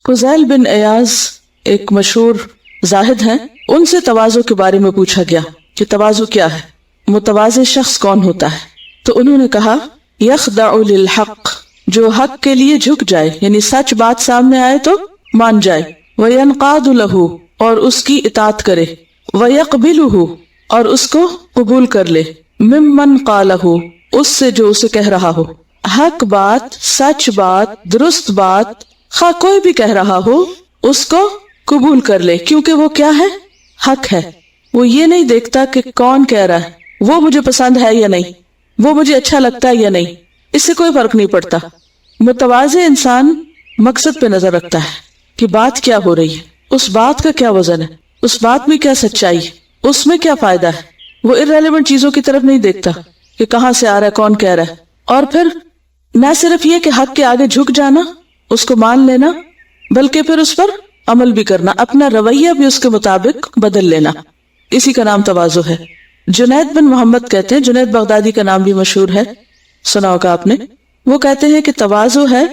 فضیل بن ایاز ایک مشہور زاہد ہیں، ان سے تواضع کے بارے میں پوچھا گیا کہ تواضع کیا ہے، متواضع شخص کون ہوتا ہے؟ تو انہوں نے کہا یخضع للحق، جو حق کے لیے جھک جائے، یعنی سچ بات سامنے آئے تو مان جائے، وینقاد لہ، اور اس کی اطاعت کرے، ویقبلہ، اور اس کو قبول کر لے، ممن قالہ، اس سے جو اسے کہہ رہا ہو۔ حق بات، سچ بات، درست بات خواہ کوئی بھی کہہ رہا ہو، اس کو قبول کر لے، کیونکہ وہ کیا ہے؟ حق ہے۔ وہ یہ نہیں دیکھتا کہ کون کہہ رہا ہے، وہ مجھے پسند ہے یا نہیں، وہ مجھے اچھا لگتا ہے یا نہیں، اس سے کوئی فرق نہیں پڑتا۔ متواضع انسان مقصد پہ نظر رکھتا ہے کہ بات کیا ہو رہی ہے، اس بات کا کیا وزن ہے، اس بات میں کیا سچائی ہے، اس میں کیا فائدہ ہے۔ وہ irrelevant چیزوں کی طرف نہیں دیکھتا کہ کہاں سے آ رہا ہے، کون کہہ رہا ہے۔ اور پھر نہ صرف یہ کہ حق کے آگے جھک جانا، اس کو مان لینا، بلکہ پھر اس پر عمل بھی کرنا، اپنا رویہ بھی اس کے مطابق بدل لینا، اسی کا نام تواضع ہے۔ جنید بن محمد کہتے ہیں، جنید بغدادی کا نام بھی مشہور ہے، سنا ہوگا آپ نے، وہ کہتے ہیں کہ تواضع ہے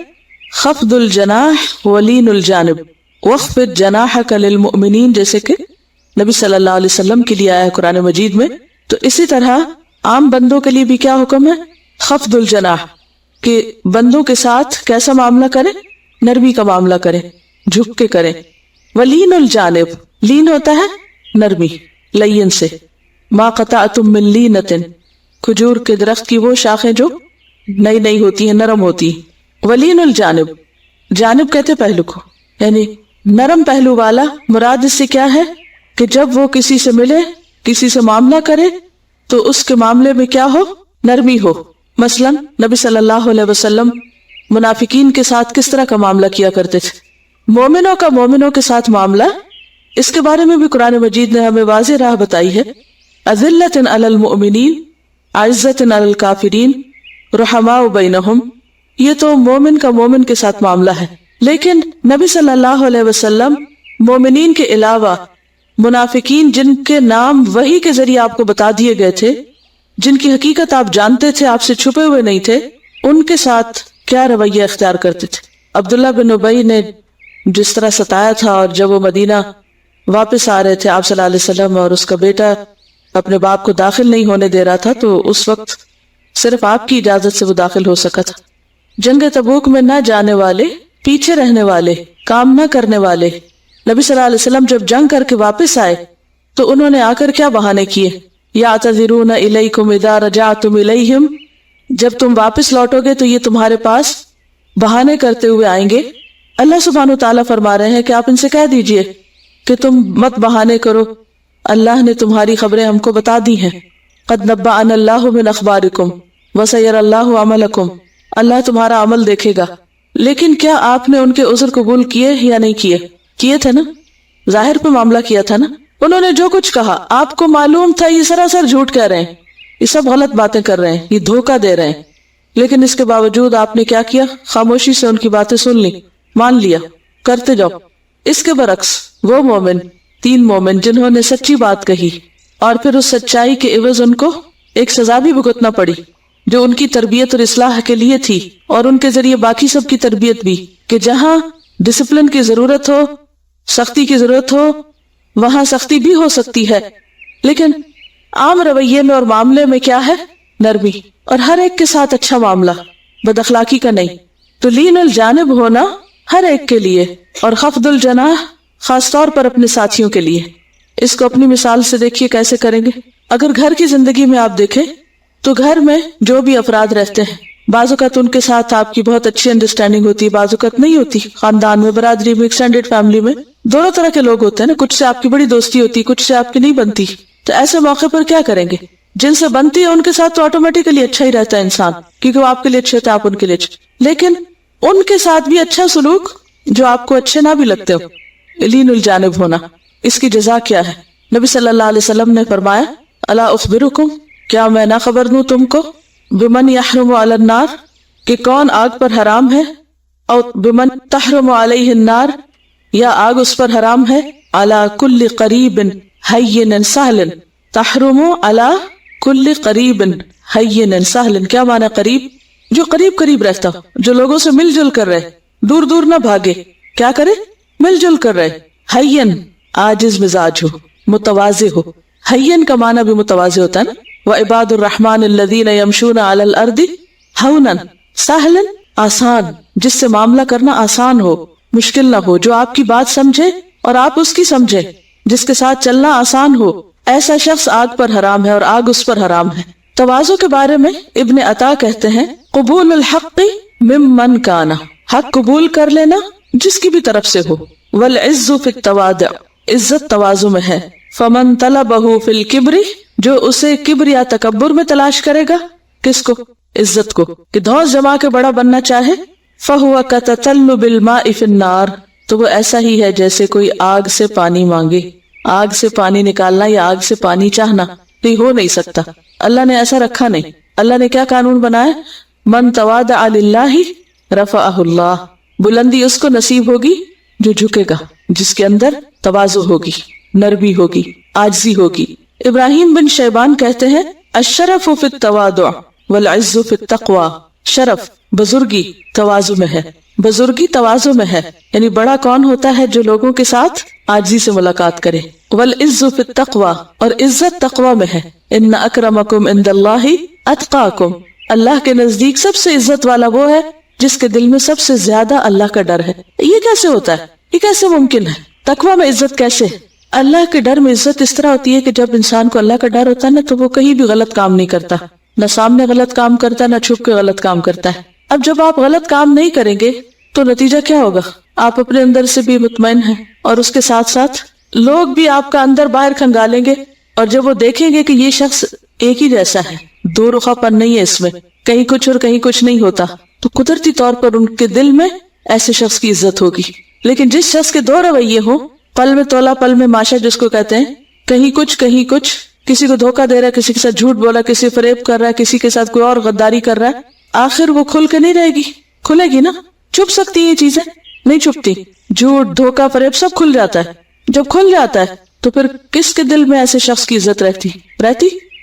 خفض الجناح ولین الجانب واخفض جناحک للمؤمنین، جیسے کہ نبی صلی اللہ علیہ وسلم کے لیے آیا ہے قرآن مجید میں۔ تو اسی طرح عام بندوں کے لیے بھی کیا حکم ہے؟ خفض الجناح، کہ بندوں کے ساتھ کیسا معاملہ کرے؟ نرمی کا معاملہ کرے، جھک کے کرے۔ ولین الجانب، لین ہوتا ہے نرمی، لین سے، ما قطعتم من لینۃ، کھجور کے درخت کی وہ شاخیں جو نئی نئی ہوتی ہیں، نرم ہوتی ہیں۔ ولین الجانب، جانب کہتے پہلو کو، یعنی نرم پہلو والا۔ مراد اس سے کیا ہے کہ جب وہ کسی سے ملے، کسی سے معاملہ کرے تو اس کے معاملے میں کیا ہو؟ نرمی ہو۔ مثلا نبی صلی اللہ علیہ وسلم منافقین کے ساتھ کس طرح کا معاملہ کیا کرتے تھے؟ مومنوں کا مومنوں کے ساتھ معاملہ، اس کے بارے میں بھی قرآن مجید نے ہمیں واضح راہ بتائی ہے۔ اذلۃ علی المؤمنین عزۃ علی الکافرین رحماء بینہم، یہ تو مومن کا مومن کے ساتھ معاملہ ہے۔ لیکن نبی صلی اللہ علیہ وسلم مومنین کے علاوہ منافقین، جن کے نام وحی کے ذریعے آپ کو بتا دیے گئے تھے، جن کی حقیقت آپ جانتے تھے، آپ سے چھپے ہوئے نہیں تھے، ان کے ساتھ کیا رویہ اختیار کرتے تھے؟ عبداللہ بن ابی نے جس طرح ستایا تھا، اور جب وہ مدینہ واپس آ رہے تھے آپ صلی اللہ علیہ وسلم، اور اس کا بیٹا اپنے باپ کو داخل نہیں ہونے دے رہا تھا، تو اس وقت صرف آپ کی اجازت سے وہ داخل ہو سکا تھا۔ جنگ تبوک میں نہ جانے والے، پیچھے رہنے والے، کام نہ کرنے والے، نبی صلی اللہ علیہ وسلم جب جنگ کر کے واپس آئے تو انہوں نے آ کر کیا بہانے کیے؟ یعتذرون الیکم اذا رجعتم الیہم، جب تم واپس لوٹو گے تو یہ تمہارے پاس بہانے کرتے ہوئے آئیں گے۔ اللہ سبحانہ وتعالیٰ فرما رہے ہیں کہ آپ ان سے کہہ دیجئے کہ تم مت بہانے کرو، اللہ نے تمہاری خبریں ہم کو بتا دی ہیں۔ قد نبأنا اللہ من اخبارکم وسیر اللہ عملکم، اللہ تمہارا عمل دیکھے گا۔ لیکن کیا آپ نے ان کے عذر قبول کیے یا نہیں کیے؟ کیے تھے نا، ظاہر پہ معاملہ کیا تھا نا۔ انہوں نے جو کچھ کہا آپ کو معلوم تھا یہ سراسر جھوٹ کہہ رہے ہیں، یہ سب غلط باتیں کر رہے ہیں، یہ دھوکہ دے رہے ہیں، لیکن اس کے باوجود آپ نے کیا کیا؟ خاموشی سے ان کی باتیں سن لی، مان لیا، کرتے جاؤ۔ اس کے برعکس وہ مومن، تین مومن جنہوں نے سچی بات کہی اور پھر اس سچائی کے عوض ان کو ایک سزا بھی بھگتنا پڑی جو ان کی تربیت اور اصلاح کے لیے تھی، اور ان کے ذریعے باقی سب کی تربیت بھی، کہ جہاں ڈسپلن کی ضرورت ہو، سختی کی ضرورت ہو، وہاں سختی بھی ہو سکتی ہے، لیکن عام رویے میں اور معاملے میں کیا ہے؟ نرمی، اور ہر ایک کے ساتھ اچھا معاملہ، بد اخلاقی کا نہیں۔ تو لین الجانب ہونا ہر ایک کے لیے، اور خفض الجناح خاص طور پر اپنے ساتھیوں کے لیے۔ اس کو اپنی مثال سے دیکھیے کیسے کریں گے۔ اگر گھر کی زندگی میں آپ دیکھیں تو گھر میں جو بھی افراد رہتے ہیں، بعض اوقات ان کے ساتھ آپ کی بہت اچھی انڈرسٹینڈنگ ہوتی ہے، بعض اوقات نہیں ہوتی۔ خاندان میں، برادری میں، ایکسٹینڈیڈ فیملی میں دونوں طرح کے لوگ ہوتے ہیں نا، کچھ سے آپ کی بڑی دوستی ہوتی، کچھ سے آپ کی نہیں بنتی۔ تو ایسے موقع پر کیا کریں گے؟ جن سے بنتی ہے ان کے ساتھ تو آٹومیٹیکلی اچھا ہی رہتا ہے انسان، کیونکہ وہ آپ کے لیے اچھے ہوتے ہیں، آپ ان کے لیے اچھے، لیکن ان کے ساتھ بھی اچھا سلوک جو آپ کو اچھے نہ بھی لگتے ہو، لین الجانب ہونا۔ اس کی جزا کیا ہے؟ نبی صلی اللہ علیہ وسلم نے فرمایا الا اخبرکم، کیا میں نہ خبر دوں تم کو، بمن یحرم علی النار، کہ کون آگ پر حرام ہے، او بمن تحرم علیہ النار، یا آگ اس پر حرام ہے، علی کل قریب ہین سہل، تحرم علی کل قریب ہین سہل، کیا معنی قریب؟ جو قریب قریب رہتا ہو، جو لوگوں سے مل جل کر رہے، دور دور نہ بھاگے، کیا کرے؟ مل جل کر رہے. حین عاجز مزاج ہو, متواضع ہو. حین کا معنی بھی متواضع ہوتا ہے نا. وعباد الرحمن الذین یمشون علی الارض ہونا سہلا, آسان, جس سے معاملہ کرنا آسان ہو, مشکل نہ ہو, جو آپ کی بات سمجھے اور آپ اس کی سمجھے, جس کے ساتھ چلنا آسان ہو. ایسا شخص آگ پر حرام ہے اور آگ اس پر حرام ہے. تواضع کے بارے میں ابن عطا کہتے ہیں قبول الحق ممن کانا, حق قبول کر لینا جس کی بھی طرف سے ہو. والعز فی التواضع, عزت تواضع میں ہے. فمن طلبہ فی الکبر, جو اسے کبر یا تکبر میں تلاش کرے گا. کس کو؟ عزت کو, کہ دھوس جما کے بڑا بننا چاہے. فہو کتطلب الماء فی النار, تو وہ ایسا ہی ہے جیسے کوئی آگ سے پانی مانگے. آگ سے پانی نکالنا یا آگ سے پانی چاہنا نہیں ہو نہیں سکتا. اللہ نے ایسا رکھا نہیں. اللہ نے کیا قانون بنایا؟ من تواضع للہ رفعہ اللہ, بلندی اس کو نصیب ہوگی جو جھکے گا, جس کے اندر تواضع ہوگی, نرمی ہوگی, عاجزی ہوگی. ابراہیم بن شیبان کہتے ہیں الشرف فی التواضع والعز فی التقوی, شرف بزرگی تواضع میں ہے, بزرگی تواضع میں ہے. یعنی بڑا کون ہوتا ہے؟ جو لوگوں کے ساتھ عاجزی سے ملاقات کرے. والعز فی التقوی, اور عزت تقوی میں ہے. ان اکرمکم عند اللہ اتقاکم, اللہ کے نزدیک سب سے عزت والا وہ ہے جس کے دل میں سب سے زیادہ اللہ کا ڈر ہے. یہ کیسے ہوتا ہے؟ یہ کیسے ممکن ہے؟ تقوی میں عزت کیسے؟ اللہ کے ڈر میں عزت اس طرح ہوتی ہے کہ جب انسان کو اللہ کا ڈر ہوتا ہے نا, تو وہ کہیں بھی غلط کام نہیں کرتا, نہ سامنے غلط کام کرتا, نہ چھپ کے غلط کام کرتا ہے. اب جب آپ غلط کام نہیں کریں گے تو نتیجہ کیا ہوگا؟ آپ اپنے اندر سے بھی مطمئن ہیں, اور اس کے ساتھ ساتھ لوگ بھی آپ کا اندر باہر کھنگالیں گے. اور جب وہ دیکھیں گے کہ یہ شخص ایک ہی جیسا ہے, دو رخا پن نہیں ہے اس میں, کہیں کچھ اور کہیں کچھ نہیں ہوتا, تو قدرتی طور پر ان کے دل میں ایسے شخص کی عزت ہوگی. لیکن جس شخص کے دو رویے ہوں, پل میں تولا پل میں ماشا جس کو کہتے ہیں, کہیں کچھ, کسی کو دھوکہ دے رہا ہے, کسی کے ساتھ جھوٹ بولا, کسی فریب کر رہا ہے, کسی کے ساتھ کوئی اور غداری کر رہا ہے, آخر وہ کھل کے نہیں رہے گی. کھلے گی نا؟ چھپ سکتی یہ چیزیں؟ نہیں چھپتی. جھوٹ, دھوکہ, فریب سب کھل جاتا ہے. جب کھل جاتا ہے تو پھر کس کے دل میں ایسے شخص کی عزت رہتی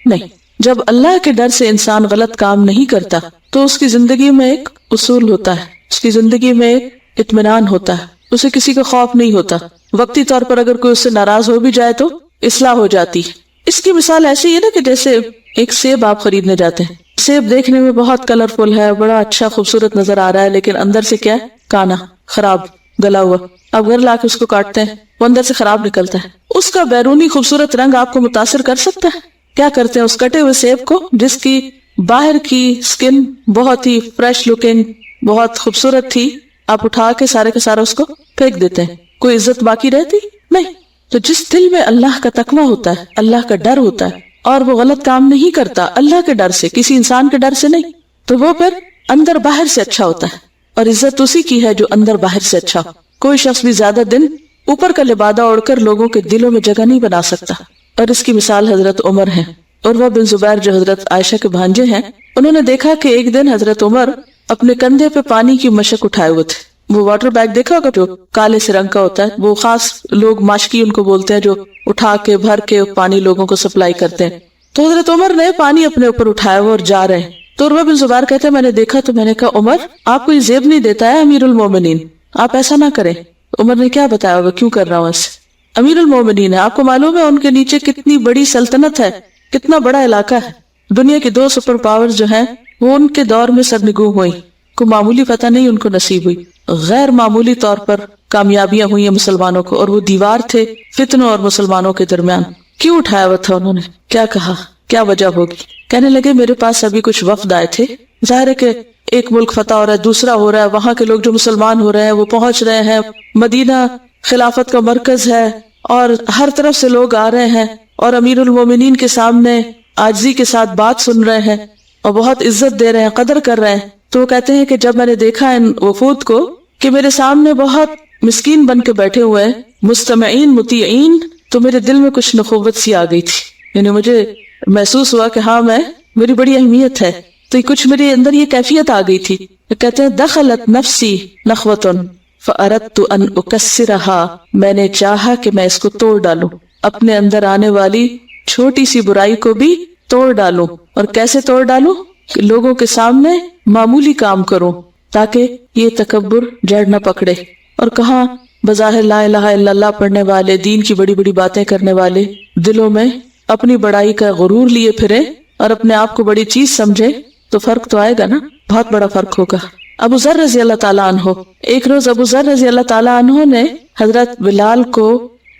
نہیں. جب اللہ کے ڈر سے انسان غلط کام نہیں کرتا تو اس کی زندگی میں ایک اصول ہوتا ہے, اس کی زندگی میں ایک اطمینان ہوتا ہے, اسے کسی کا خوف نہیں ہوتا. وقتی طور پر اگر کوئی اس سے ناراض ہو بھی جائے تو اصلاح ہو جاتی. اس کی مثال ایسی ہے نا کہ جیسے ایک سیب آپ خریدنے جاتے ہیں, سیب دیکھنے میں بہت کلرفل ہے, بڑا اچھا خوبصورت نظر آ رہا ہے, لیکن اندر سے کیا ہے؟ کانا, خراب, گلا ہوا. آپ گھر لا کے اس کو کاٹتے ہیں, وہ اندر سے خراب نکلتا ہے. اس کا بیرونی خوبصورت رنگ آپ کو متاثر کر سکتا ہے؟ کیا کرتے ہیں اس کٹے ہوئے سیب کو, جس کی باہر کی سکن بہت ہی فریش لکنگ, بہت خوبصورت تھی, آپ اٹھا کے سارے کا سارا اس کو پھینک دیتے ہیں. کوئی عزت باقی رہتی نہیں. تو جس دل میں اللہ کا تقویٰ ہوتا ہے, اللہ کا ڈر ہوتا ہے, اور وہ غلط کام نہیں کرتا اللہ کے ڈر سے, کسی انسان کے ڈر سے نہیں, تو وہ پھر اندر باہر سے اچھا ہوتا ہے. اور عزت اسی کی ہے جو اندر باہر سے اچھا ہو. کوئی شخص بھی زیادہ دن اوپر کا لبادہ اوڑھ کر لوگوں کے دلوں میں جگہ نہیں بنا سکتا. اور اس کی مثال حضرت عمر ہیں. عروہ بن زبیر جو حضرت عائشہ کے بھانجے ہیں, انہوں نے دیکھا کہ ایک دن حضرت عمر اپنے کندھے پہ پانی کی مشک اٹھائے ہوئے تھے. وہ واٹر بیگ دیکھا ہوگا جو کالے سے رنگ کا ہوتا ہے, وہ خاص لوگ ماشکی ان کو بولتے ہیں, جو اٹھا کے بھر کے پانی لوگوں کو سپلائی کرتے ہیں. تو حضرت عمر نے پانی اپنے اوپر اٹھایا ہوا اور جا رہے ہیں. تو عروہ بن زبیر کہتے ہیں میں نے دیکھا تو میں نے کہا عمر آپ کو یہ زیب نہیں دیتا ہے امیر المومنین, آپ ایسا نہ کریں. عمر نے کیا بتایا ہوگا کیوں کر رہا ہوں ایسے؟ امیر المومنین ہے, آپ کو معلوم ہے ان کے نیچے کتنی بڑی سلطنت ہے, کتنا بڑا علاقہ ہے. دنیا کی 2 سپر پاور جو ہیں وہ ان کے دور میں سرنگوں ہوئی, کوئی معمولی فتح نہیں ان کو نصیب ہوئی, غیر معمولی طور پر کامیابیاں ہوئی ہیں مسلمانوں کو, اور وہ دیوار تھے فتنوں اور مسلمانوں کے درمیان. کیوں اٹھایا ہوا تھا انہوں نے؟ کیا کہا؟ کیا وجہ ہوگی؟ کہنے لگے میرے پاس ابھی کچھ وفد آئے تھے, ظاہر ہے کہ ایک ملک فتح ہو رہا ہے, دوسرا ہو رہا ہے, وہاں کے لوگ جو مسلمان ہو رہے ہیں وہ پہنچ رہے ہیں, مدینہ خلافت کا مرکز ہے اور ہر طرف سے لوگ آ رہے ہیں, اور امیر المومنین کے سامنے عاجزی کے ساتھ بات سن رہے ہیں اور بہت عزت دے رہے ہیں, قدر کر رہے ہیں. تو وہ کہتے ہیں کہ جب میں نے دیکھا ان وفود کو کہ میرے سامنے بہت مسکین بن کے بیٹھے ہوئے ہیں, مستمعین مطیعین, تو میرے دل میں کچھ نخوت سی آ گئی تھی. یعنی مجھے محسوس ہوا کہ ہاں میری بڑی اہمیت ہے. تو کچھ میرے اندر یہ کیفیت آ گئی تھی. کہتے ہیں دخلت نفسی نخوتن فاردت ان اکسرها, میں نے چاہا کہ میں اس کو توڑ ڈالوں, اپنے اندر آنے والی چھوٹی سی برائی کو بھی توڑ ڈالوں. اور کیسے توڑ ڈالوں؟ کہ لوگوں کے سامنے معمولی کام کروں تاکہ یہ تکبر جڑ نہ پکڑے. اور کہاں بظاہر لا الہ الا اللہ پڑھنے والے، دین کی بڑی بڑی باتیں کرنے والے دلوں میں اپنی بڑائی کا غرور لیے پھرے اور اپنے آپ کو بڑی چیز سمجھے، تو فرق تو آئے گا نا، بہت بڑا فرق ہوگا۔ ابو ذر رضی اللہ تعالیٰ عنہ، ایک روز ابو ذر رضی اللہ تعالیٰ عنہ نے حضرت بلال کو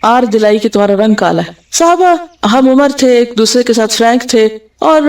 آر دلائی کہ تمہارا رنگ کالا ہے۔ صحابہ ہم عمر تھے، ایک دوسرے کے ساتھ فرینک تھے، اور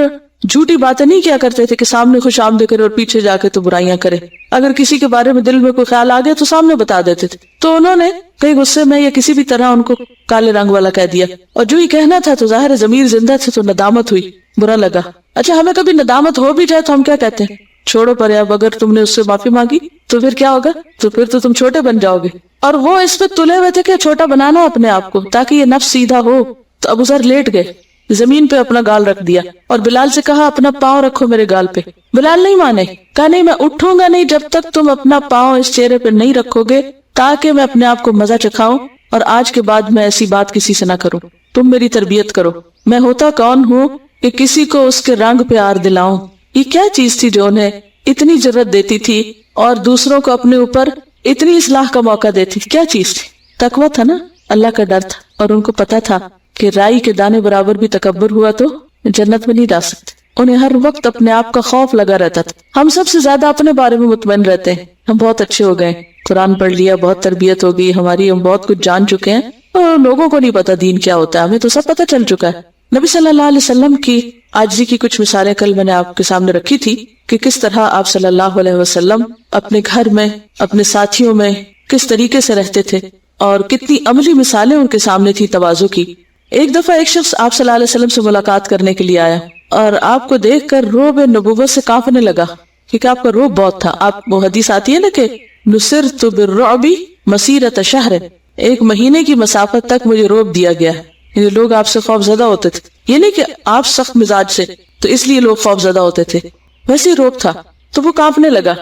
جھوٹی باتیں نہیں کیا کرتے تھے کہ سامنے خوش آمدید کرے اور پیچھے جا کے تو برائیاں کرے۔ اگر کسی کے بارے میں دل میں کوئی خیال آ گیا تو سامنے بتا دیتے تھے۔ تو انہوں نے کئی غصے میں یا کسی بھی طرح ان کو کالے رنگ والا کہہ دیا، اور جو ہی کہنا تھا تو ظاہر ضمیر زندہ تھے تو ندامت ہوئی، برا لگا۔ اچھا ہمیں کبھی ندامت ہو بھی جائے تو ہم کیا کہتے ہیں؟ چھوڑو پر، اب اگر تم نے اس سے معافی مانگی تو پھر کیا ہوگا؟ تو پھر تو تم چھوٹے بن جاؤ گے۔ اور وہ اس پہ تلے ہوئے تھے کہ چھوٹا بنانا اپنے آپ کو تاکہ یہ نفس سیدھا ہو۔ تو ابو ذر لیٹ گئے، زمین پہ اپنا گال رکھ دیا اور بلال سے کہا اپنا پاؤں رکھو میرے گال پہ۔ بلال نہیں مانے، کہا نہیں میں اٹھوں گا نہیں جب تک تم اپنا پاؤں اس چہرے پہ نہیں رکھو گے، تاکہ میں اپنے آپ کو مزہ چکھاؤں اور آج کے بعد میں ایسی بات کسی سے نہ کروں۔ تم میری تربیت کرو، میں ہوتا کون ہوں کہ کسی کو اس کے رنگ پہ آر دلاؤں؟ یہ کیا چیز تھی جو انہیں اتنی جرأت دیتی تھی اور دوسروں کو اپنے اوپر اتنی اصلاح کا موقع دیتی تھی؟ کیا چیز تھی؟ تقویٰ تھا نا، اللہ کا ڈر تھا، اور ان کو پتا تھا کہ رائی کے دانے برابر بھی تکبر ہوا تو جنت میں نہیں جا سکتے۔ انہیں ہر وقت اپنے آپ کا خوف لگا رہتا تھا۔ ہم سب سے زیادہ اپنے بارے میں مطمئن رہتے ہیں، ہم بہت اچھے ہو گئے، قرآن پڑھ لیا، بہت تربیت ہو گئی ہماری، ہم بہت کچھ جان چکے ہیں، اور لوگوں کو نہیں پتا دین کیا ہوتا ہے، ہمیں تو سب پتا چل چکا ہے۔ نبی صلی اللہ علیہ وسلم کی عاجزی کی کچھ مثالیں کل میں نے آپ کے سامنے رکھی تھی کہ کس طرح آپ صلی اللہ علیہ وسلم اپنے گھر میں، اپنے ساتھیوں میں کس طریقے سے رہتے تھے، اور کتنی عملی مثالیں ان کے سامنے تھی تواضع کی۔ ایک دفعہ ایک شخص آپ صلی اللہ علیہ وسلم سے ملاقات کرنے کے لیے آیا اور آپ کو دیکھ کر رعب نبوت سے کانپنے لگا، کیونکہ آپ کا رعب بہت تھا۔ آپ وہ حدیث آتی ہے نا کہ نصرت بالرعب مسیرۃ شہر، ایک مہینے کی مسافت تک مجھے رعب دیا گیا ہے، یعنی لوگ آپ سے خوف زدہ ہوتے تھے۔ یہ نہیں کہ آپ سخت مزاج سے تو اس لیے لوگ خوف زدہ ہوتے تھے، ویسے ہی رعب تھا، تو وہ کانپنے لگا۔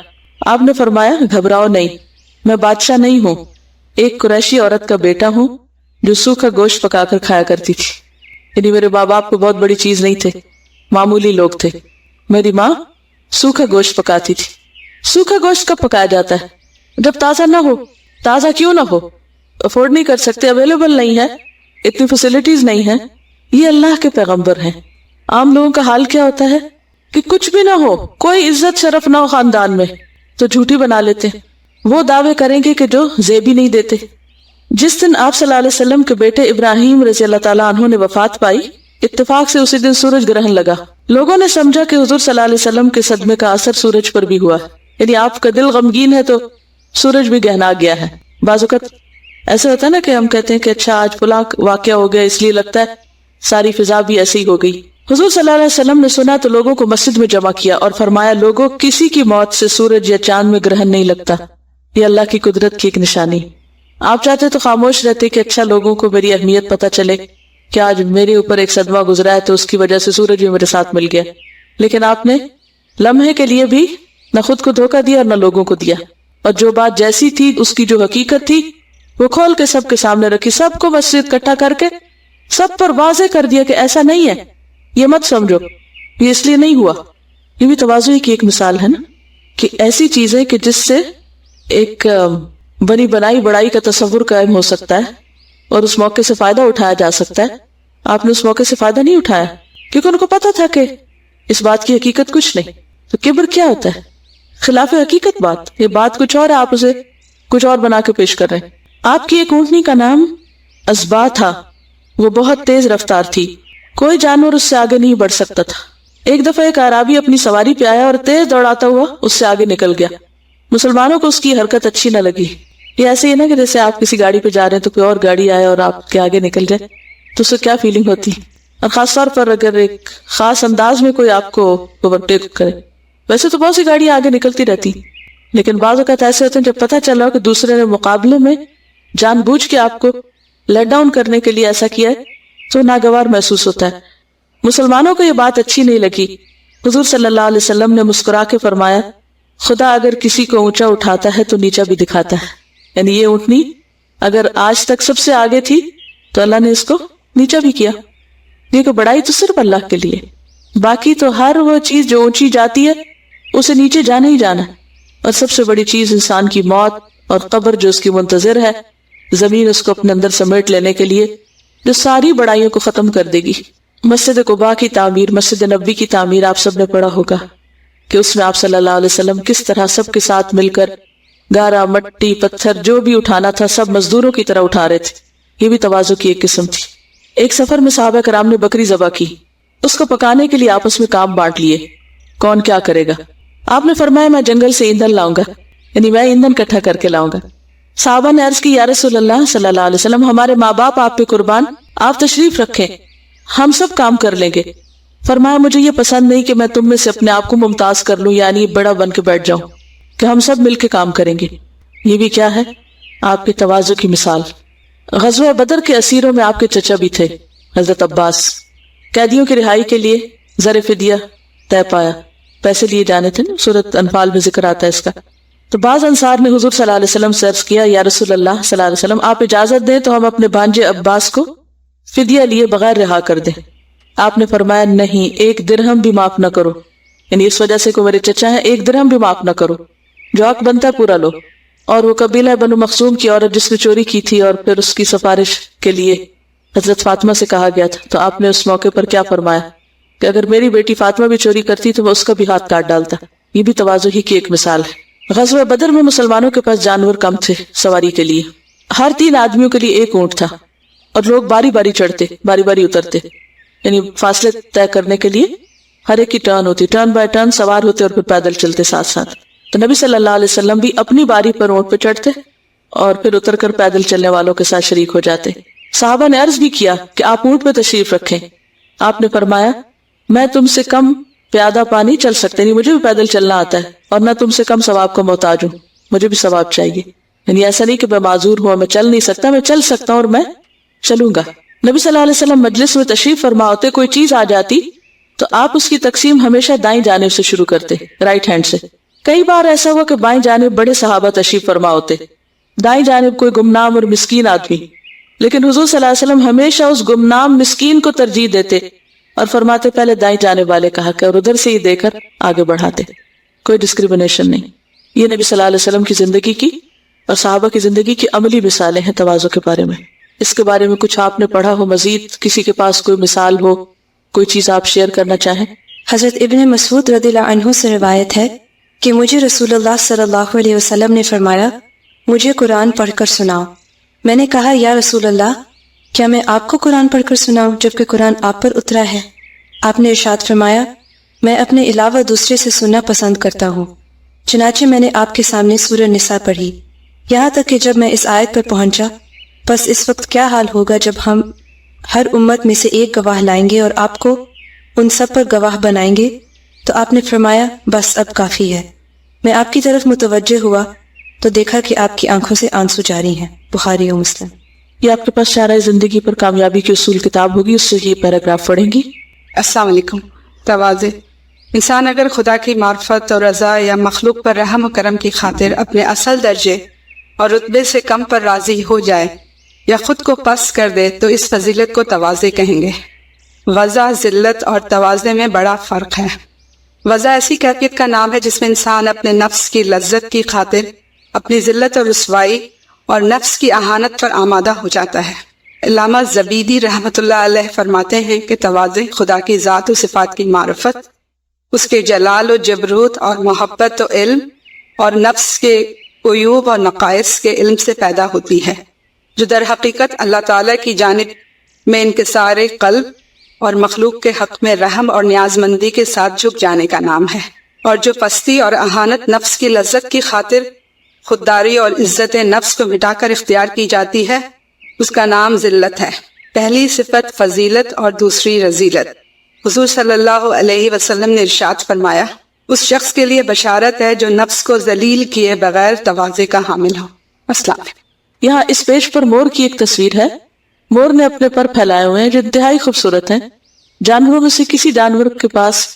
آپ نے فرمایا گھبراؤ نہیں، میں بادشاہ نہیں ہوں، ایک قریشی عورت کا بیٹا ہوں جو سوکھا گوشت پکا کر کھایا کرتی تھی۔ یعنی میرے باپ کو بہت بڑی چیز نہیں تھے، معمولی لوگ تھے، میری ماں سوکھا گوشت پکاتی تھی۔ سوکھا گوشت کب پکایا جاتا ہے؟ جب تازہ نہ ہو۔ تازہ کیوں نہ ہو؟ افورڈ نہیں کر سکتے، اویلیبل نہیں ہے، اتنی فیسلٹیز نہیں ہے۔ یہ اللہ کے پیغمبر ہیں۔ عام لوگوں کا حال کیا ہوتا ہے کہ کچھ بھی نہ ہو، کوئی عزت شرف نہ ہو خاندان میں تو جھوٹی بنا لیتے ہیں، وہ دعوے کریں گے کہ جو زیبی نہیں دیتے۔ جس دن آپ صلی اللہ علیہ وسلم کے بیٹے ابراہیم رضی اللہ تعالیٰ عنہ نے وفات پائی، اتفاق سے اسی دن سورج گرہن لگا۔ لوگوں نے سمجھا کہ حضور صلی اللہ علیہ وسلم کے صدمے کا اثر سورج پر بھی ہوا، یعنی آپ کا دل غمگین ہے تو سورج بھی گہنا گیا ہے۔ بعض اوقات ایسا ہوتا ہے نا کہ ہم کہتے ہیں کہ اچھا آج فلاں واقعہ ہو گیا اس لیے لگتا ہے ساری فضا بھی ایسی ہی ہو گئی۔ حضور صلی اللہ علیہ وسلم نے سنا تو لوگوں کو مسجد میں جمع کیا اور فرمایا لوگوں کسی کی موت سے سورج یا چاند میں گرہن نہیں لگتا، یہ اللہ کی قدرت کی ایک نشانی۔ آپ چاہتے تو خاموش رہتے کہ اچھا لوگوں کو میری اہمیت پتہ چلے کہ آج میرے اوپر ایک صدمہ گزرا ہے تو اس کی وجہ سے سورج بھی میرے ساتھ مل گیا، لیکن آپ نے لمحے کے لیے بھی نہ خود کو دھوکہ دیا اور نہ لوگوں کو دیا، اور جو بات جیسی تھی اس کی جو حقیقت تھی وہ کھول کے سب کے سامنے رکھی، سب کو مسجد اکٹھا کر کے سب پر واضح کر دیا کہ ایسا نہیں ہے، یہ مت سمجھو یہ اس لیے نہیں ہوا۔ یہ بھی تواضع کی ایک مثال ہے نا، کہ ایسی چیزیں کہ جس سے ایک بنی بنائی بڑائی کا تصور قائم ہو سکتا ہے اور اس موقع سے فائدہ اٹھایا جا سکتا ہے۔ آپ نے اس موقع سے فائدہ نہیں اٹھایا کیونکہ ان کو پتا تھا کہ اس بات کی حقیقت کچھ نہیں۔ تو کبر کیا ہوتا ہے؟ خلاف حقیقت بات، یہ بات کچھ اور ہے، آپ اسے کچھ اور بنا کے پیش کر رہے ہیں۔ آپ کی ایک اونٹنی کا نام ازبا تھا، وہ بہت تیز رفتار تھی، کوئی جانور اس سے آگے نہیں بڑھ سکتا تھا۔ ایک دفعہ ایک اعرابی اپنی سواری پہ آیا اور تیز دوڑاتا ہوا اس سے آگے نکل گیا۔ مسلمانوں کو اس کی حرکت اچھی نہ لگی۔ یہ ایسے ہی نا کہ جیسے آپ کسی گاڑی پہ جا رہے ہیں تو کوئی اور گاڑی آئے اور آپ کے آگے نکل جائے تو اس سے کیا فیلنگ ہوتی، اور خاص طور پر اگر ایک خاص انداز میں کوئی آپ کو اوورٹیک کرے۔ ویسے تو بہت سی گاڑیاں آگے نکلتی رہتی، لیکن بعض اوقات ایسے ہوتے ہیں جب پتہ چلا ہو کہ دوسرے نے مقابلے میں جان بوجھ کے آپ کو لیٹ ڈاؤن کرنے کے لیے ایسا کیا ہے تو ناگوار محسوس ہوتا ہے۔ مسلمانوں کو یہ بات اچھی نہیں لگی۔ حضور صلی اللہ علیہ وسلم نے مسکرا کے فرمایا خدا اگر کسی کو اونچا اٹھاتا ہے تو نیچا بھی دکھاتا ہے، یعنی یہ اونٹنی اگر آج تک سب سے آگے تھی تو اللہ نے اس کو نیچا بھی کیا۔ یہ کہ بڑائی تو صرف اللہ کے لیے، باقی تو ہر وہ چیز جو اونچی جاتی ہے اسے نیچے جانا ہی جانا ہے، اور سب سے بڑی چیز انسان کی موت اور قبر جو اس کی منتظر ہے، زمین اس کو اپنے اندر سمیٹ لینے کے لیے، جو ساری بڑائیوں کو ختم کر دے گی۔ مسجد قباء کی تعمیر، مسجد نبوی کی تعمیر آپ سب نے پڑھا ہوگا کہ اس میں آپ صلی اللہ علیہ وسلم کس طرح سب کے ساتھ مل کر گارا، مٹی، پتھر جو بھی اٹھانا تھا سب مزدوروں کی طرح اٹھا رہے تھے۔ یہ بھی تواضع کی ایک قسم تھی۔ ایک سفر میں صحابہ کرام نے بکری ذبح کی، اس کو پکانے کے لیے آپس میں کام بانٹ لیے، کون کیا کرے گا۔ آپ نے فرمایا میں جنگل سے ایندھن لاؤں گا، یعنی میں ایندھن اکٹھا کر کے لاؤں گا۔ صحابہ نے عرض کی یا رسول اللہ صلی اللہ علیہ وسلم، ہمارے ماں باپ آپ پہ قربان، آپ تشریف رکھیں، ہم سب کام کر لیں گے۔ فرمایا مجھے یہ پسند نہیں کہ میں تم میں سے اپنے آپ کو ممتاز کر لوں، یعنی بڑا بن کے بیٹھ جاؤں، کہ ہم سب مل کے کام کریں گے۔ یہ بھی کیا ہے؟ آپ کے تواضع کی مثال۔ غزوہ بدر کے اسیروں میں آپ کے چچا بھی تھے، حضرت عباس۔ قیدیوں کی رہائی کے لیے زر فدیہ طے پایا، پیسے لیے جانے تھے نا، سورۃ انفال میں ذکر آتا ہے اس کا۔ تو بعض انصار نے حضور صلی اللہ علیہ وسلم سے عرض کیا یا رسول اللہ صلی اللہ علیہ وسلم، آپ اجازت دیں تو ہم اپنے بھانجے عباس کو فدیہ لیے بغیر رہا کر دیں۔ آپ نے فرمایا نہیں، ایک درہم بھی معاف نہ کرو، یعنی اس وجہ سے کہ میرے چچا ہیں، ایک درہم بھی معاف نہ کرو، جو حق بنتا ہے پورا لو۔ اور وہ قبیلہ بنو مخزوم کی عورت جس نے چوری کی تھی اور پھر اس کی سفارش کے لیے حضرت فاطمہ سے کہا گیا تھا، تو آپ نے اس موقع پر کیا فرمایا کہ اگر میری بیٹی فاطمہ بھی چوری کرتی تو وہ اس کا بھی ہاتھ کاٹ ڈالتا۔ یہ بھی تواضع ہی کی ایک مثال ہے۔ غزوہ بدر میں مسلمانوں کے پاس جانور کم تھے سواری کے لیے، ہر 3 آدمیوں کے لیے ایک اونٹ تھا، اور لوگ باری باری چڑھتے، باری باری اترتے، یعنی فاصلے طے کرنے کے لیے ہر ایک کی ٹرن ہوتی، ٹرن بائی ٹرن سوار ہوتے اور پھر پیدل چلتے ساتھ ساتھ۔ تو نبی صلی اللہ علیہ وسلم بھی اپنی باری پر اونٹ پہ چڑھتے اور پھر اتر کر پیدل چلنے والوں کے ساتھ شریک ہو جاتے۔ صحابہ نے عرض بھی کیا کہ آپ اونٹ پہ تشریف رکھیں۔ آپ نے فرمایا میں تم سے کم پیادہ پا نہیں چل سکتے، نہیں مجھے بھی پیدل چلنا آتا ہے، اور نہ تم سے کم ثواب کا محتاج ہوں، مجھے بھی ثواب چاہیے۔ یعنی ایسا نہیں کہ میں معذور ہوں، میں چل نہیں سکتا، میں چل سکتا ہوں اور میں چلوں گا۔ نبی صلی اللہ علیہ وسلم مجلس میں تشریف فرما ہوتے، کوئی چیز آ جاتی تو آپ اس کی تقسیم ہمیشہ دائیں جانب سے شروع کرتے، رائٹ ہینڈ سے۔ کئی بار ایسا ہوا کہ بائیں جانب بڑے صحابہ تشریف فرما ہوتے، دائیں جانب کوئی گمنام اور مسکین آدمی، لیکن حضور صلی اللہ علیہ وسلم ہمیشہ اس گمنام مسکین کو ترجیح دیتے اور فرماتے پہلے دائیں جانب والے کا حق ہے، اور ادھر سے ہی دے کر آگے بڑھاتے، کوئی ڈسکریمنیشن نہیں۔ یہ نبی صلی اللہ علیہ وسلم کی زندگی کی اور صحابہ کی زندگی کی عملی مثالیں ہیں تواضع کے بارے میں۔ اس کے بارے میں کچھ آپ نے پڑھا ہو، مزید کسی کے پاس کوئی مثال ہو، کوئی چیز آپ شیئر کرنا چاہیں؟ حضرت ابن مسعود رضی اللہ عنہ سے روایت ہے کہ مجھے رسول اللہ صلی اللہ علیہ وسلم نے فرمایا مجھے قرآن پڑھ کر سناؤ۔ میں نے کہا یا رسول اللہ کیا میں آپ کو قرآن پڑھ کر سناؤں جبکہ قرآن آپ پر اترا ہے؟ آپ نے ارشاد فرمایا میں اپنے علاوہ دوسرے سے سننا پسند کرتا ہوں۔ چنانچہ میں نے آپ کے سامنے سورہ نساء پڑھی، یہاں تک کہ جب میں اس آیت پر پہنچا بس اس وقت کیا حال ہوگا جب ہم ہر امت میں سے ایک گواہ لائیں گے اور آپ کو ان سب پر گواہ بنائیں گے، تو آپ نے فرمایا بس اب کافی ہے۔ میں آپ کی طرف متوجہ ہوا تو دیکھا کہ آپ کی آنکھوں سے آنسو جاری ہیں۔ بخاری و مسلم۔ یہ آپ کے پاس شارع زندگی پر کامیابی کی اصول کتاب ہوگی، اس سے یہ پیراگراف پڑھیں گی۔ السلام علیکم۔ تواضع۔ انسان اگر خدا کی معرفت اور رضا یا مخلوق پر رحم و کرم کی خاطر اپنے اصل درجے اور رتبے سے کم پر راضی ہو جائے یا خود کو پست کر دے تو اس فضیلت کو تواضع کہیں گے۔ وضع، ذلت اور تواضع میں بڑا فرق ہے۔ وضع ایسی کیفیت کا نام ہے جس میں انسان اپنے نفس کی لذت کی خاطر اپنی ذلت اور رسوائی اور نفس کی اہانت پر آمادہ ہو جاتا ہے۔ علامہ زبیدی رحمۃ اللہ علیہ فرماتے ہیں کہ تواضع خدا کی ذات و صفات کی معرفت، اس کے جلال و جبروت اور محبت و علم اور نفس کے عیوب اور نقائص کے علم سے پیدا ہوتی ہے، جو در حقیقت اللہ تعالیٰ کی جانب میں انکسار قلب اور مخلوق کے حق میں رحم اور نیاز مندی کے ساتھ جھک جانے کا نام ہے، اور جو پستی اور اہانت نفس کی لذت کی خاطر خودداری اور عزت نفس کو مٹا کر اختیار کی جاتی ہے، اس کا نام ذلت ہے۔ پہلی صفت فضیلت اور دوسری رذیلت۔ حضور صلی اللہ علیہ وسلم نے ارشاد فرمایا اس شخص کے لیے بشارت ہے جو نفس کو ذلیل کیے بغیر تواضع کا حامل ہو۔ السلام علیکم۔ یہاں اس پیج پر مور کی ایک تصویر ہے۔ مور نے اپنے پر پھیلائے ہوئے ہیں جو انتہائی خوبصورت ہیں۔ جانوروں میں سے کسی جانور کے پاس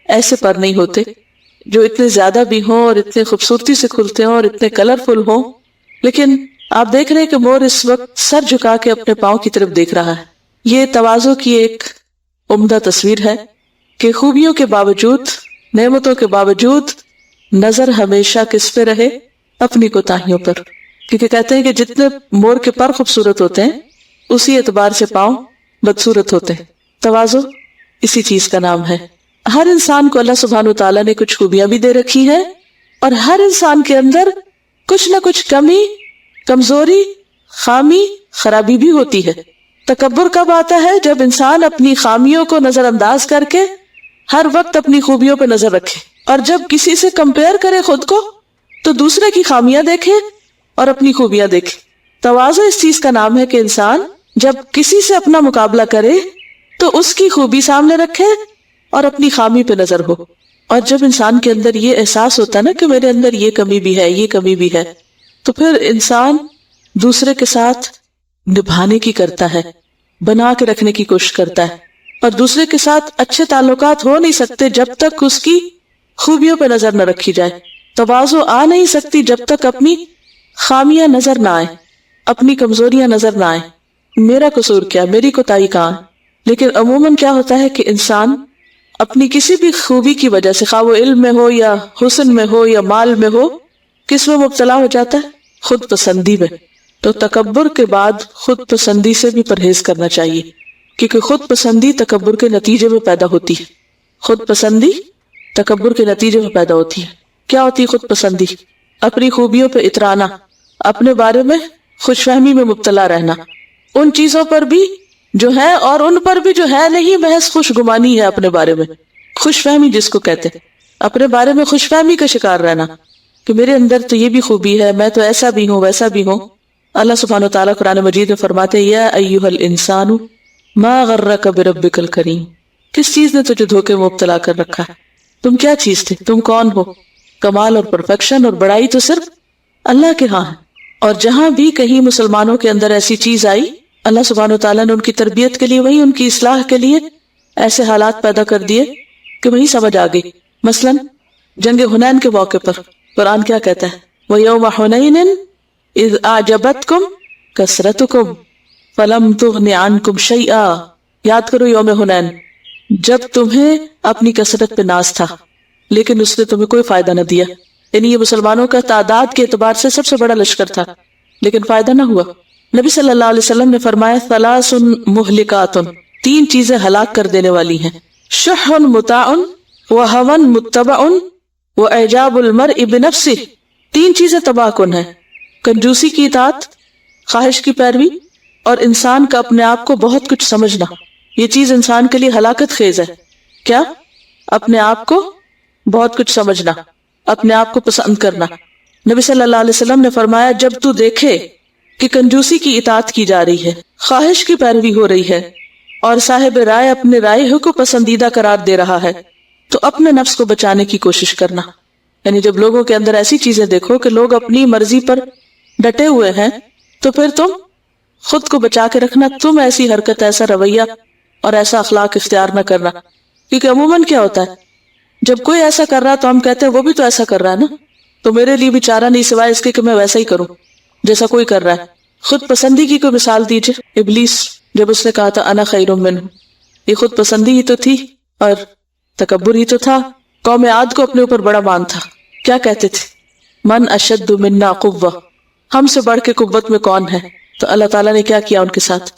ایسے پر نہیں ہوتے جو اتنے زیادہ بھی ہوں اور اتنے خوبصورتی سے کھلتے ہوں اور اتنے کلرفل ہوں، لیکن آپ دیکھ رہے ہیں کہ مور اس وقت سر جھکا کے اپنے پاؤں کی طرف دیکھ رہا ہے۔ یہ تواضع کی ایک عمدہ تصویر ہے کہ خوبیوں کے باوجود، نعمتوں کے باوجود نظر ہمیشہ کس پہ رہے؟ اپنی کوتاہیوں پر۔ کیونکہ کہتے ہیں کہ جتنے مور کے پر خوبصورت ہوتے ہیں اسی اعتبار سے پاؤں بدصورت ہوتے ہیں. تواضع اسی چیز کا نام ہے. ہر انسان کو اللہ سبحانہ وتعالیٰ نے کچھ خوبیاں بھی دے رکھی ہیں اور ہر انسان کے اندر کچھ نہ کچھ کمی، کمزوری، خامی، خرابی بھی ہوتی ہے. تکبر کب آتا ہے؟ جب انسان اپنی خامیوں کو نظر انداز کر کے ہر وقت اپنی خوبیوں پہ نظر رکھے، اور جب کسی سے کمپیئر کرے خود کو تو دوسرے کی خامیاں دیکھے اور اپنی خوبیاں دیکھے. تواضع اس چیز کا نام ہے کہ انسان جب کسی سے اپنا مقابلہ کرے تو اس کی خوبی سامنے رکھے اور اپنی خامی پہ نظر ہو. اور جب انسان کے اندر یہ احساس ہوتا ہے نا کہ میرے اندر یہ کمی بھی ہے، یہ کمی بھی ہے، تو پھر انسان دوسرے کے ساتھ نبھانے کی کرتا ہے، بنا کے رکھنے کی کوشش کرتا ہے. اور دوسرے کے ساتھ اچھے تعلقات ہو نہیں سکتے جب تک اس کی خوبیوں پہ نظر نہ رکھی جائے. تواضع آ نہیں سکتی جب تک اپنی خامیاں نظر نہ آئے، اپنی کمزوریاں نظر نہ آئے، میرا قصور کیا، میری کوتاہی کہاں. لیکن عموماً کیا ہوتا ہے کہ انسان اپنی کسی بھی خوبی کی وجہ سے، خواہ وہ علم میں ہو یا حسن میں ہو یا مال میں ہو، کس میں مبتلا ہو جاتا ہے؟ خود پسندی میں. تو تکبر کے بعد خود پسندی سے بھی پرہیز کرنا چاہیے، کیونکہ خود پسندی تکبر کے نتیجے میں پیدا ہوتی ہے. خود پسندی تکبر کے نتیجے میں پیدا ہوتی ہے. کیا ہوتی ہے خود پسندی؟ اپنی خوبیوں پہ اترانا، اپنے بارے میں خوش فہمی میں مبتلا رہنا، ان چیزوں پر بھی جو ہے اور ان پر بھی جو ہے نہیں، محض خوش گمانی ہے اپنے بارے میں. خوش فہمی جس کو کہتے ہیں، اپنے بارے میں خوش فہمی کا شکار رہنا کہ میرے اندر تو یہ بھی خوبی ہے، میں تو ایسا بھی ہوں ویسا بھی ہوں. اللہ سبحانہ وتعالیٰ قرآن مجید میں فرماتے ہیں یا ایھا الانسان ما غرک بربک الکریم. کس چیز نے تجھے دھوکے میں مبتلا کر رکھا ہے؟ تم کیا چیز تھے؟ تم کون ہو؟ کمال اور پرفیکشن اور بڑائی تو صرف اللہ کے ہاں ہے. اور جہاں بھی کہیں مسلمانوں کے اندر ایسی چیز آئی، اللہ سبحانہ وتعالیٰ نے ان کی تربیت کے لیے، وہی ان کی اصلاح کے لیے ایسے حالات پیدا کر دیے کہ وہی سمجھ آ گئی. مثلا جنگ حنین کے موقع پر قرآن کیا کہتا ہے؟ وَيَوْمَ حُنَيْنٍ اذ اعجبتکم کثرتکم فلم تغن عنکم شیئا. یاد کرو یوم حنین، جب تمہیں اپنی کثرت پہ ناز تھا لیکن اس نے تمہیں کوئی فائدہ نہ دیا. یعنی یہ مسلمانوں کا تعداد کے اعتبار سے سب سے بڑا لشکر تھا لیکن فائدہ نہ ہوا. نبی صلی اللہ علیہ وسلم نے فرمایا ثلاث مہلکات، تین چیزیں ہلاک کر دینے والی ہیں. شح مطاع وہوى متبع واعجاب المرء بنفسہ. تین چیزیں تباہ کن ہیں: کنجوسی کی اطاعت، خواہش کی پیروی، اور انسان کا اپنے آپ کو بہت کچھ سمجھنا. یہ چیز انسان کے لیے ہلاکت خیز ہے. کیا؟ اپنے آپ کو بہت کچھ سمجھنا، اپنے آپ کو پسند کرنا. نبی صلی اللہ علیہ وسلم نے فرمایا جب تو دیکھے کہ کنجوسی کی اطاعت کی جا رہی ہے، خواہش کی پیروی ہو رہی ہے اور صاحب رائے اپنے رائے کو پسندیدہ قرار دے رہا ہے، تو اپنے نفس کو بچانے کی کوشش کرنا. یعنی جب لوگوں کے اندر ایسی چیزیں دیکھو کہ لوگ اپنی مرضی پر ڈٹے ہوئے ہیں تو پھر تم خود کو بچا کے رکھنا، تم ایسی حرکت، ایسا رویہ اور ایسا اخلاق اختیار نہ کرنا. کیونکہ عموماً کیا ہوتا ہے جب کوئی ایسا کر رہا تو ہم کہتے ہیں وہ بھی تو ایسا کر رہا ہے نا، تو میرے لیے بھی چارہ نہیں سوائے اس کے کہ میں ویسا ہی کروں جیسا کوئی کر رہا ہے. خود پسندی کی کوئی مثال دیجئے. ابلیس جب اس نے کہا تھا انا خیر منہ، یہ خود پسندی ہی تو تھی اور تکبر ہی تو تھا. قوم عاد کو اپنے اوپر بڑا مان تھا. کیا کہتے تھے؟ من اشد منا قوہ، ہم سے بڑھ کے قوت میں کون ہے؟ تو اللہ تعالیٰ نے کیا کیا ان کے ساتھ؟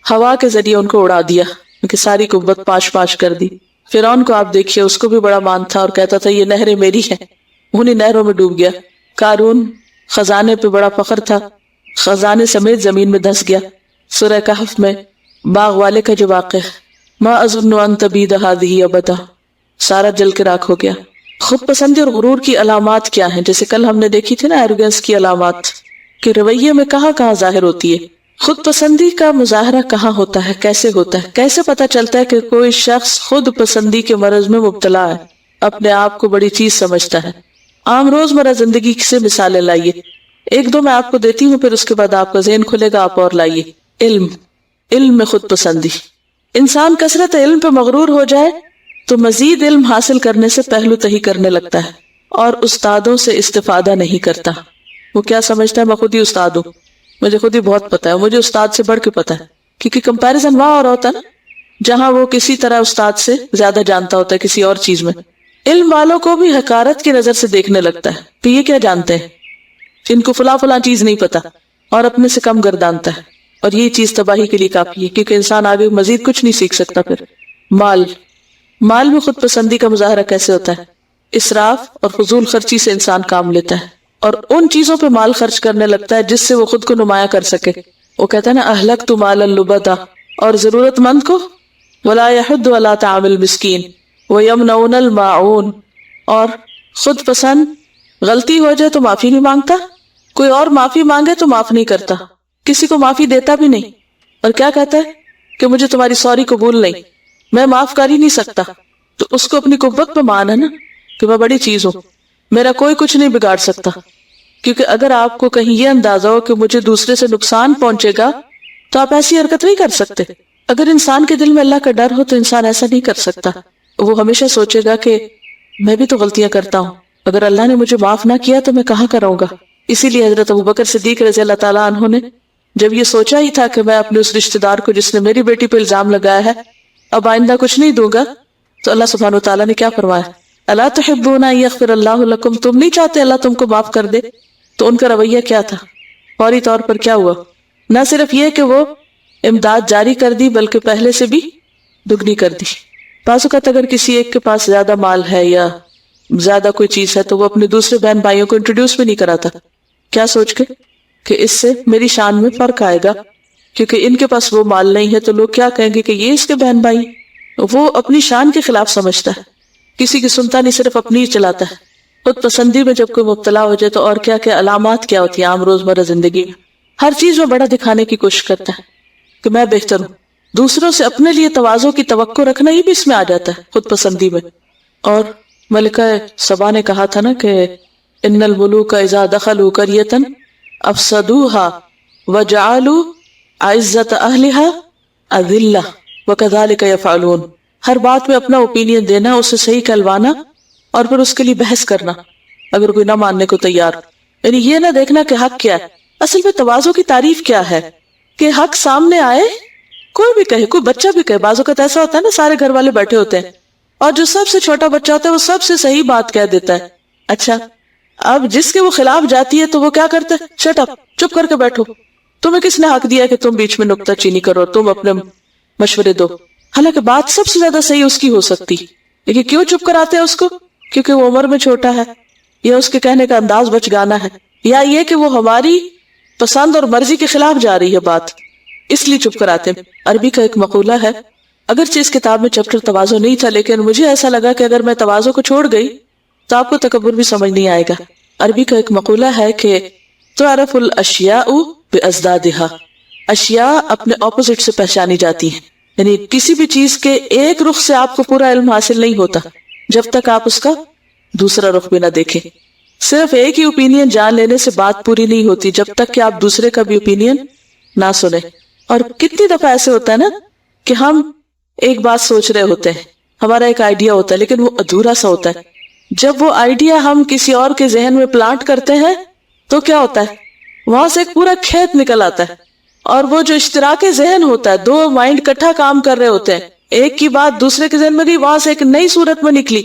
ہوا کے ذریعے ان کو اڑا دیا، ان کی ساری قوت پاش پاش کر دی. فرعون کو آپ دیکھیے، اس کو بھی بڑا مان تھا اور کہتا تھا یہ نہریں میری ہیں، انہیں نہروں میں ڈوب گیا. قارون خزانے پہ بڑا فخر تھا، خزانے سمیت زمین میں دھس گیا. سورہ کہف میں باغ والے کا جو واقعہ ہے، ما اظن ان تبید هذه ابدا، سارا جل کے راکھ ہو گیا. خود پسندی اور غرور کی علامات کیا ہیں؟ جیسے کل ہم نے دیکھی تھی نا ایروگنس کی علامات، کہ رویے میں کہاں کہاں ظاہر ہوتی ہے. خود پسندی کا مظاہرہ کہاں ہوتا ہے، کیسے ہوتا ہے؟ کیسے پتہ چلتا ہے کہ کوئی شخص خود پسندی کے مرض میں مبتلا ہے، اپنے آپ کو بڑی چیز سمجھتا ہے؟ عام روزمرہ زندگی سے مثالیں لائیے. ایک دو میں آپ کو دیتی ہوں، پھر اس کے بعد آپ کا ذہن کھلے گا، آپ اور لائیے. علم میں خود پسندی. انسان کثرت علم پہ مغرور ہو جائے تو مزید علم حاصل کرنے سے پہلو تہی کرنے لگتا ہے اور استادوں سے استفادہ نہیں کرتا. وہ کیا سمجھتا ہے؟ میں خود ہی استاد ہوں، مجھے خود ہی بہت پتا ہے، مجھے استاد سے بڑھ کے پتا ہے. کیونکہ کمپیریزن وہاں اور ہوتا ہے نا جہاں وہ کسی طرح استاد سے زیادہ جانتا ہوتا ہے کسی اور چیز میں. علم والوں کو بھی حقارت کی نظر سے دیکھنے لگتا ہے کہ یہ کیا جانتے ہیں. جن کو فلاں فلاں چیز نہیں پتا اور اپنے سے کم گردانتا ہے، اور یہ چیز تباہی کے لیے کافی ہے، کیونکہ انسان آگے مزید کچھ نہیں سیکھ سکتا. پھر مال میں خود پسندی کا مظاہرہ کیسے ہوتا ہے؟ اسراف اور فضول خرچی سے انسان کام لیتا ہے اور ان چیزوں پہ مال خرچ کرنے لگتا ہے جس سے وہ خود کو نمایاں کر سکے. وہ کہتا ہے نا اہلکت مالا لبدا، اور ضرورت مند کو ولا یحض ولا طعام المسکین ویمنعون الماعون، اور خود پسند غلطی ہو جائے تو معافی نہیں مانگتا، کوئی اور معافی مانگے تو معاف نہیں کرتا، کسی کو معافی دیتا بھی نہیں، اور کیا کہتا ہے کہ مجھے تمہاری سوری قبول نہیں، میں معاف کر ہی نہیں سکتا. تو اس کو اپنی قوت پہ مان ہے نا کہ میں بڑی چیز ہوں، میرا کوئی کچھ نہیں بگاڑ سکتا. کیونکہ اگر آپ کو کہیں یہ اندازہ ہو کہ مجھے دوسرے سے نقصان پہنچے گا تو آپ ایسی حرکت نہیں کر سکتے. اگر انسان کے دل میں اللہ کا ڈر ہو تو انسان ایسا نہیں کر سکتا. وہ ہمیشہ سوچے گا کہ میں بھی تو غلطیاں کرتا ہوں، اگر اللہ نے مجھے معاف نہ کیا تو میں کہاں کروں گا. اسی لیے حضرت ابوبکر صدیق رضی اللہ تعالیٰ عنہ نے جب یہ سوچا ہی تھا کہ میں اپنے اس رشتہ دار کو جس نے میری بیٹی پہ الزام لگایا ہے اب آئندہ کچھ نہیں دوں گا، تو اللہ سبحانہ وتعالیٰ نے کیا فرمایا؟ الا تحبون ان یغفر اللہ لکم، تم نہیں چاہتے اللہ تم کو معاف کر دے؟ تو ان کا رویہ کیا تھا؟ فوری طور پر کیا ہوا؟ نہ صرف یہ کہ وہ امداد جاری کر دی بلکہ پہلے سے بھی دگنی کر دی. بعض اوقات اگر کسی ایک کے پاس زیادہ مال ہے یا زیادہ کوئی چیز ہے تو وہ اپنے دوسرے بہن بھائیوں کو انٹروڈیوس بھی نہیں کراتا. کیا سوچ کے کہ اس سے میری شان میں فرق آئے گا، کیونکہ ان کے پاس وہ مال نہیں ہے تو لوگ کیا کہیں گے کہ یہ اس کے بہن بھائی. وہ اپنی شان کے خلاف سمجھتا ہے، کسی کی سنتا نہیں، صرف اپنی ہی چلاتا ہے. خود پسندی میں جب کوئی مبتلا ہو جائے تو اور کیا کیا علامات کیا ہوتی ہیں عام روزمرہ زندگی میں. ہر چیز میں بڑا دکھانے کی کوشش کرتا ہے کہ میں بہتر ہوں. دوسروں سے اپنے لیے تواضع کی توقع رکھنا یہ بھی اس میں آ جاتا ہے خود پسندی میں. اور ملکہ سبا نے کہا تھا نا کہ ان الملوک اذا دخلوا قریۃ افسدوها وجعلوا عزت اہلها اذلہ وکذالک یفعلون. ہر بات میں اپنا اوپینین دینا، اسے صحیح کہلوانا اور پھر اس کے لیے بحث کرنا اگر کوئی نہ ماننے کو تیار. یعنی یہ نہ دیکھنا کہ حق کیا ہے. اصل میں تواضع کی تعریف کیا ہے کہ حق سامنے آئے، کوئی بھی کہے، کوئی بچہ بھی کہے. بعض اوقات ایسا ہوتا ہے نا سارے گھر والے بیٹھے ہوتے ہیں اور جو سب سے چھوٹا بچہ ہوتا ہے وہ سب سے صحیح بات کہہ دیتا ہے. اچھا اب جس کے وہ خلاف جاتی ہے تو وہ کیا کرتے ہیں؟ شٹ اپ، چپ کر کے بیٹھو، تمہیں کس نے حق دیا کہ تم بیچ میں نکتہ چینی کرو، تم اپنے مشورے دو. حالانکہ بات سب سے زیادہ صحیح اس کی ہو سکتی، لیکن کیوں چپ کراتے ہیں اس کو؟ کیونکہ وہ عمر میں چھوٹا ہے، یا اس کے کہنے کا انداز بچگانا ہے، یا یہ کہ وہ ہماری پسند اور مرضی کے خلاف جا رہی ہے بات، اس لیے چپ کراتے ہیں. عربی کا ایک مقولہ ہے، اگرچہ اس کتاب میں چیپٹر تواضع نہیں تھا لیکن مجھے ایسا لگا کہ اگر میں تواضع کو چھوڑ گئی تو آپ کو تکبر بھی سمجھ نہیں آئے گا. عربی کا ایک مقولہ ہے کہ تعرف الاشیاء بازدادها، اشیاء اپنے اپوزٹ سے پہچانی جاتی ہیں. یعنی کسی بھی چیز کے ایک رخ سے آپ کو پورا علم حاصل نہیں ہوتا جب تک آپ اس کا دوسرا رخ بھی نہ دیکھیں. صرف ایک ہی اوپینین جان لینے سے بات پوری نہیں ہوتی جب تک کہ آپ دوسرے کا بھی اوپینین نہ سنیں. اور کتنی دفعہ ایسے ہوتا ہے نا کہ ہم ایک بات سوچ رہے ہوتے ہیں، ہمارا ایک آئیڈیا ہوتا ہے لیکن وہ ادھورا سا ہوتا ہے. جب وہ آئیڈیا ہم کسی اور کے ذہن میں پلانٹ کرتے ہیں تو کیا ہوتا ہے؟ وہاں سے ایک پورا کھیت نکل آتا ہے. اور وہ جو اشتراک ذہن ہوتا ہے، دو مائنڈ کٹھا کام کر رہے ہوتے ہیں، ایک کی بات دوسرے کے ذہن میں گئی، وہاں سے ایک نئی صورت میں نکلی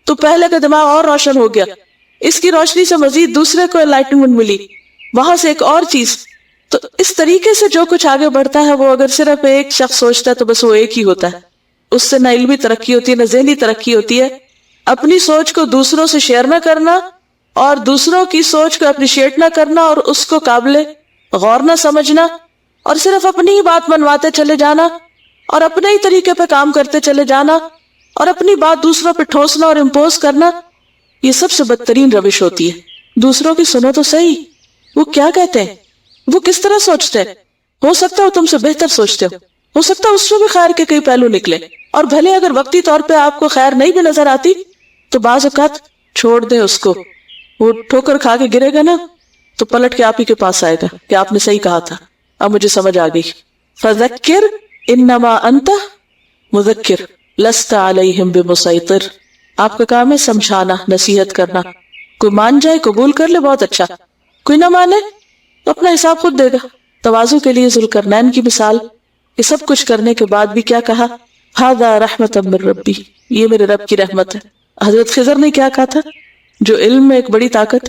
تو پہلے کا دماغ اور روشن ہو گیا، اس کی روشنی سے مزید دوسرے کو انلائٹنمنٹ ملی، وہاں سے ایک اور چیز. تو اس طریقے سے جو کچھ آگے بڑھتا ہے وہ اگر صرف ایک شخص سوچتا ہے تو بس وہ ایک ہی ہوتا ہے. اس سے نہ علمی ترقی ہوتی ہے نہ ذہنی ترقی ہوتی ہے. اپنی سوچ کو دوسروں سے شیئر نہ کرنا اور دوسروں کی سوچ کو اپریشیٹ نہ کرنا اور اس کو قابل غور نہ سمجھنا اور صرف اپنی ہی بات منواتے چلے جانا اور اپنے ہی طریقے پہ کام کرتے چلے جانا اور اپنی بات دوسروں پہ ٹھوسنا اور امپوز کرنا، یہ سب سے بدترین روش ہوتی ہے. دوسروں کی سنو تو صحیح، وہ کیا کہتے ہیں، وہ کس طرح سوچتے ہیں. ہو سکتا ہے وہ تم سے بہتر سوچتے ہو سکتا ہے اس میں بھی خیر کے کئی پہلو نکلے، اور بھلے اگر وقتی طور پہ آپ کو خیر نہیں بھی نظر آتی تو بعض اوقات چھوڑ دیں اس کو. وہ ٹھوکر کھا کے گرے گا نا تو پلٹ کے آپ ہی کے پاس آئے گا کہ آپ نے صحیح کہا تھا، اب مجھے سمجھ آ گئی. فذکر انما انت مذکر لست علیہم بمسیطر. آپ کا کام ہے سمجھانا، نصیحت کرنا. کوئی مان جائے قبول کر لے بہت اچھا، کوئی نہ مانے تو اپنا حساب خود دے گا. تواضع کے لیے ذوالقرنین کی مثال، یہ سب کچھ کرنے کے بعد بھی کیا کہا؟ ھذا رحمۃ من ربی، یہ میرے رب کی رحمت ہے. حضرت خضر نے کیا کہا تھا؟ جو علم میں ایک بڑی طاقت